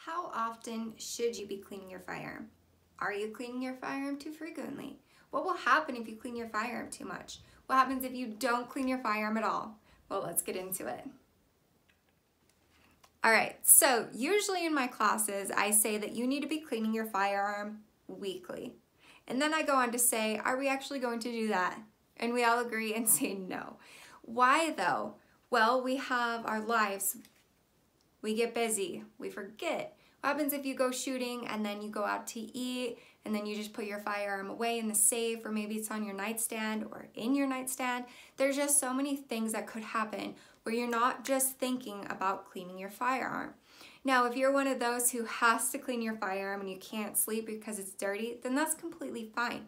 How often should you be cleaning your firearm? Are you cleaning your firearm too frequently? What will happen if you clean your firearm too much? What happens if you don't clean your firearm at all? Well, let's get into it. All right, so usually in my classes, I say that you need to be cleaning your firearm weekly. And then I go on to say, are we actually going to do that? And we all agree and say no. Why though? Well, we have our lives. We get busy, we forget. What happens if you go shooting and then you go out to eat and then you just put your firearm away in the safe, or maybe it's on your nightstand or in your nightstand? There's just so many things that could happen where you're not just thinking about cleaning your firearm. Now, if you're one of those who has to clean your firearm and you can't sleep because it's dirty, then that's completely fine.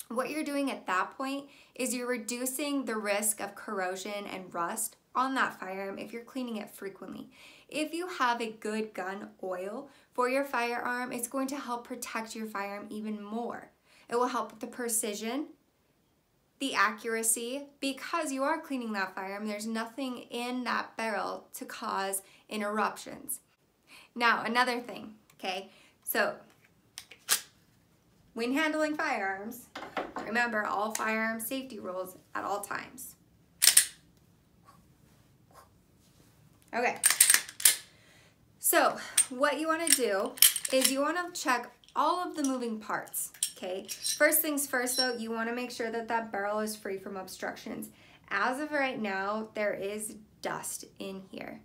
What you're doing at that point is you're reducing the risk of corrosion and rust on that firearm if you're cleaning it frequently. If you have a good gun oil for your firearm, it's going to help protect your firearm even more. It will help with the precision, the accuracy, because you are cleaning that firearm. There's nothing in that barrel to cause interruptions. Now, another thing, okay? So, when handling firearms, remember all firearm safety rules at all times. Okay, so what you want to do is you want to check all of the moving parts, okay? First things first though, you want to make sure that that barrel is free from obstructions. As of right now, there is dust in here.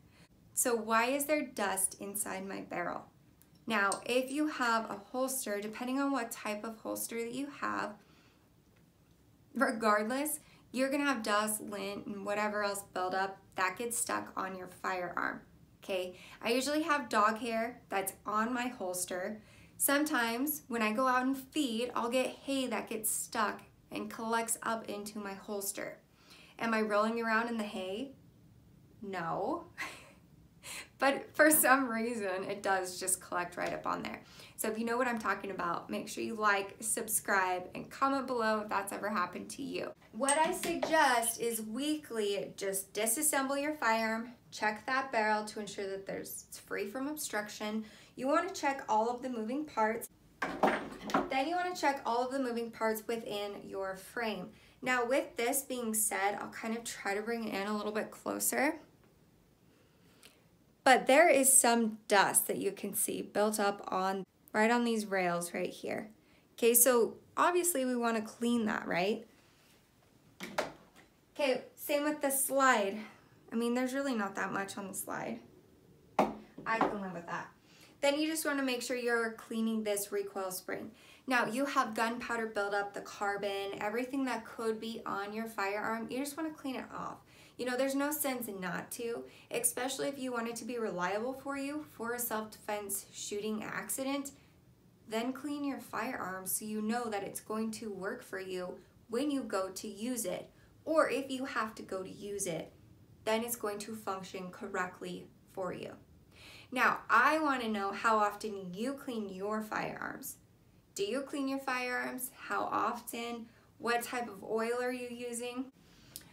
So why is there dust inside my barrel? Now, if you have a holster, depending on what type of holster that you have, regardless, you're gonna have dust, lint, and whatever else buildup that gets stuck on your firearm, okay? I usually have dog hair that's on my holster. Sometimes when I go out and feed, I'll get hay that gets stuck and collects up into my holster. Am I rolling around in the hay? No. But for some reason, it does just collect right up on there. So if you know what I'm talking about, make sure you like, subscribe, and comment below if that's ever happened to you. What I suggest is weekly, just disassemble your firearm, check that barrel to ensure that it's free from obstruction. You want to check all of the moving parts. Then you want to check all of the moving parts within your frame. Now with this being said, I'll kind of try to bring it in a little bit closer. But there is some dust that you can see built up on right on these rails right here. Okay, so obviously we want to clean that, right? Okay, same with the slide. I mean, there's really not that much on the slide. I can live with that. Then you just want to make sure you're cleaning this recoil spring. Now, you have gunpowder buildup, the carbon, everything that could be on your firearm. You just want to clean it off. You know, there's no sense not to, especially if you want it to be reliable for you for a self-defense shooting accident. Then clean your firearm so you know that it's going to work for you when you go to use it. Or if you have to go to use it, then it's going to function correctly for you. Now, I want to know how often you clean your firearms. Do you clean your firearms? How often? What type of oil are you using?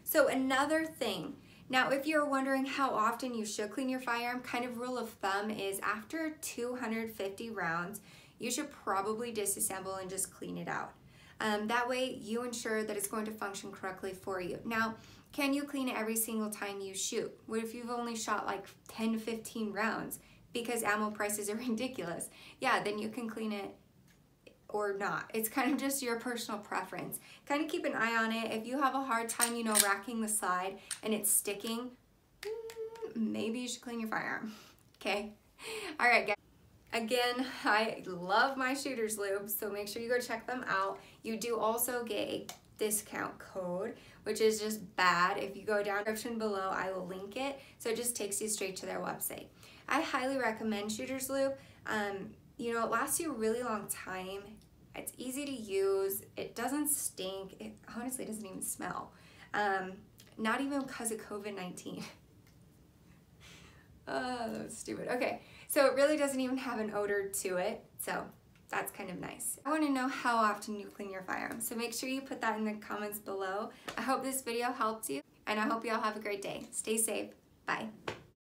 So another thing, now if you're wondering how often you should clean your firearm, kind of rule of thumb is after 250 rounds, you should probably disassemble and just clean it out. That way you ensure that it's going to function correctly for you. Now, can you clean it every single time you shoot? What if you've only shot like 10 to 15 rounds because ammo prices are ridiculous? Yeah, then you can clean it or not. It's kind of just your personal preference. Kind of keep an eye on it. If you have a hard time, you know, racking the slide and it's sticking, maybe you should clean your firearm, okay? All right, guys. Again, I love my Shooters Lube, so make sure you go check them out. You do also get a discount code, which is just bad. If you go down in the description below, I will link it, so it just takes you straight to their website. I highly recommend Shooters Lube. You know, it lasts you a really long time. It's easy to use. It doesn't stink. It honestly doesn't even smell. Not even because of COVID-19. Oh, that was stupid. Okay, so it really doesn't even have an odor to it. So that's kind of nice. I want to know how often you clean your firearm. So make sure you put that in the comments below. I hope this video helped you, and I hope you all have a great day. Stay safe. Bye.